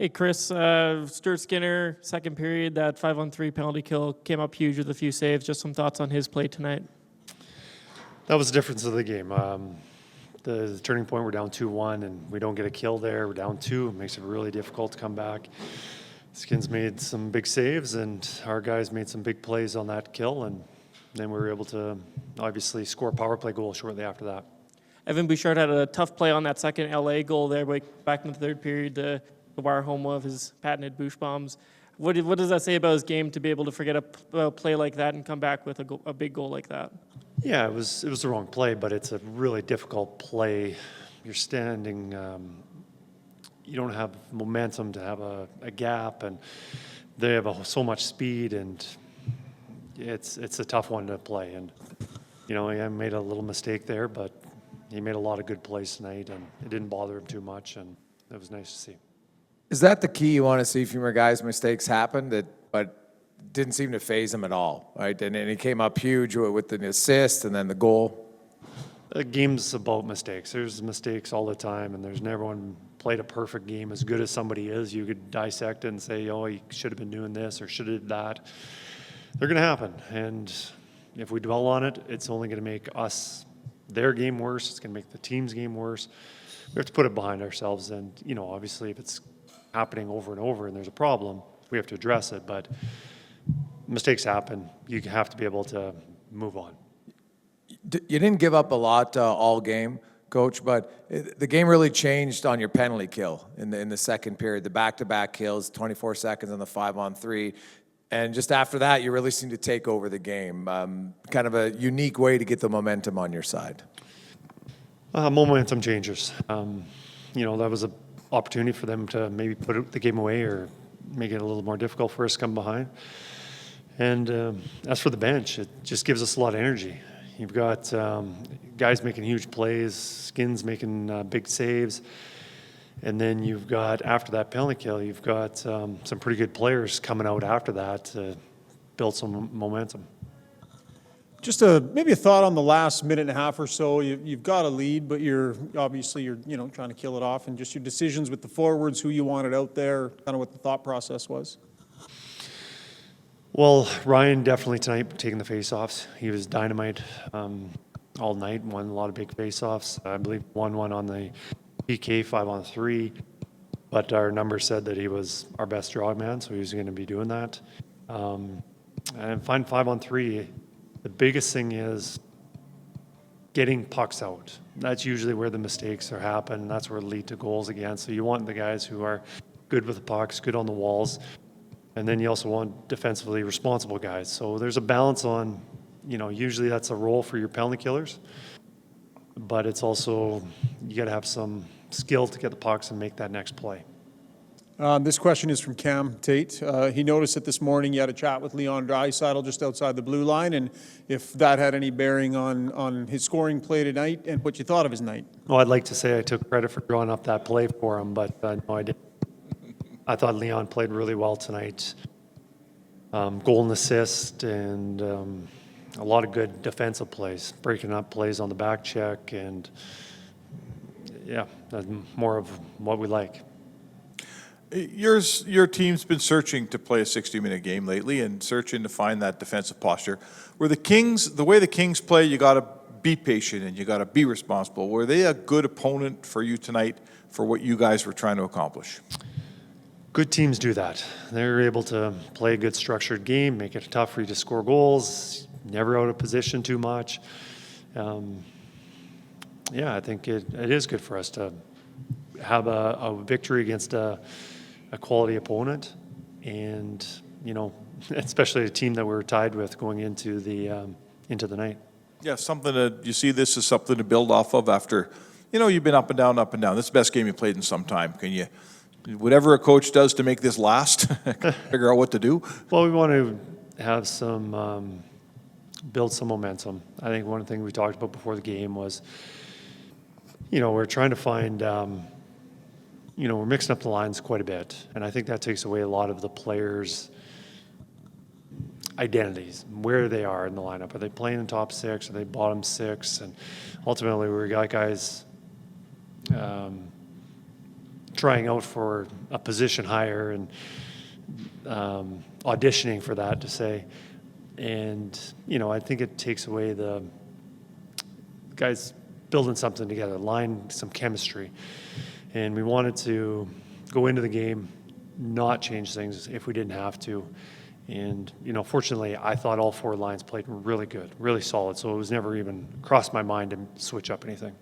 Hey, Kris, Stuart Skinner, second period, that 5-on-3 penalty kill came up huge with a few saves. Just some thoughts on his play tonight. That was the difference of the game. The turning point, we're down 2-1, and we don't get a kill there. We're down 2. It makes it really difficult to come back. Skins made some big saves, and our guys made some big plays on that kill, and then we were able to obviously score a power play goal shortly after that. Evan Bouchard had a tough play on that second LA goal there, back in the third period, the wire home of his patented Bouch bombs. What does that say about his game to be able to forget a play like that and come back with a big goal like that? Yeah, it was the wrong play, but it's a really difficult play. You're standing, you don't have momentum to have a gap, and they have so much speed, and it's a tough one to play. And he made a little mistake there, but he made a lot of good plays tonight, and it didn't bother him too much, and it was nice to see. Is that the key you want to see from your guys? Mistakes happen, but didn't seem to faze him at all, right? And he came up huge with the assist and then the goal. The game's about mistakes. There's mistakes all the time, and there's never one played a perfect game as good as somebody is. You could dissect it and say, oh, he should have been doing this or should have did that. They're going to happen, and if we dwell on it, it's only going to make their game worse. It's going to make the team's game worse. We have to put it behind ourselves, and obviously if it's happening over and over and there's a problem, we have to address it, but mistakes happen. You have to be able to move on. You didn't give up a lot all game, Coach, but the game really changed on your penalty kill in the second period. The back-to-back kills, 24 seconds on the 5-on-3. And just after that, you really seemed to take over the game. Kind of a unique way to get the momentum on your side. Momentum changers. That was an opportunity for them to maybe put the game away or make it a little more difficult for us to come behind. And as for the bench, it just gives us a lot of energy. You've got guys making huge plays, Skins making big saves. And then you've got, after that penalty kill, you've got some pretty good players coming out after that to build some momentum. Just maybe a thought on the last minute and a half or so. You've got a lead, but you're trying to kill it off, and just your decisions with the forwards, who you wanted out there, kind of what the thought process was. Well, Ryan definitely tonight taking the face-offs. He was dynamite all night, won a lot of big face-offs. I believe won one on the PK 5-on-3, but our numbers said that he was our best draw man, so he was going to be doing that. And 5-on-3, the biggest thing is getting pucks out. That's usually where the mistakes are happen. That's where it lead to goals again. So you want the guys who are good with the pucks, good on the walls, and then you also want defensively responsible guys. So there's a balance on, usually that's a role for your penalty killers, but it's also, you got to have some skill to get the pucks and make that next play. This question is from Cam Tate. He noticed that this morning you had a chat with Leon Draisaitl just outside the blue line, and if that had any bearing on his scoring play tonight and what you thought of his night. Well, I'd like to say I took credit for drawing up that play for him, but no, I didn't. I thought Leon played really well tonight. Goal and assist, and a lot of good defensive plays, breaking up plays on the back check, and yeah, that's more of what we like. Your team's been searching to play a 60-minute game lately and searching to find that defensive posture. The way the Kings play, you got to be patient and you got to be responsible. Were they a good opponent for you tonight for what you guys were trying to accomplish? Good teams do that. They're able to play a good structured game, make it tough for you to score goals, never out of position too much. I think it is good for us to have a victory against a quality opponent, and especially a team that we're tied with going into the night. Yeah, you see this as something to build off of after, you've been up and down. This is the best game you played in some time. Can you, whatever a coach does to make this last, figure out what to do? Well, we want to have build some momentum. I think one of the things we talked about before the game was, we're trying to find, we're mixing up the lines quite a bit. And I think that takes away a lot of the players' identities, where they are in the lineup. Are they playing in top six? Are they bottom six? And ultimately, we got guys trying out for a position higher and auditioning for that, to say. And, I think it takes away the guys building something together, some chemistry. And we wanted to go into the game, not change things if we didn't have to. And, fortunately, I thought all 4 lines played really good, really solid. So it was never even crossed my mind to switch up anything.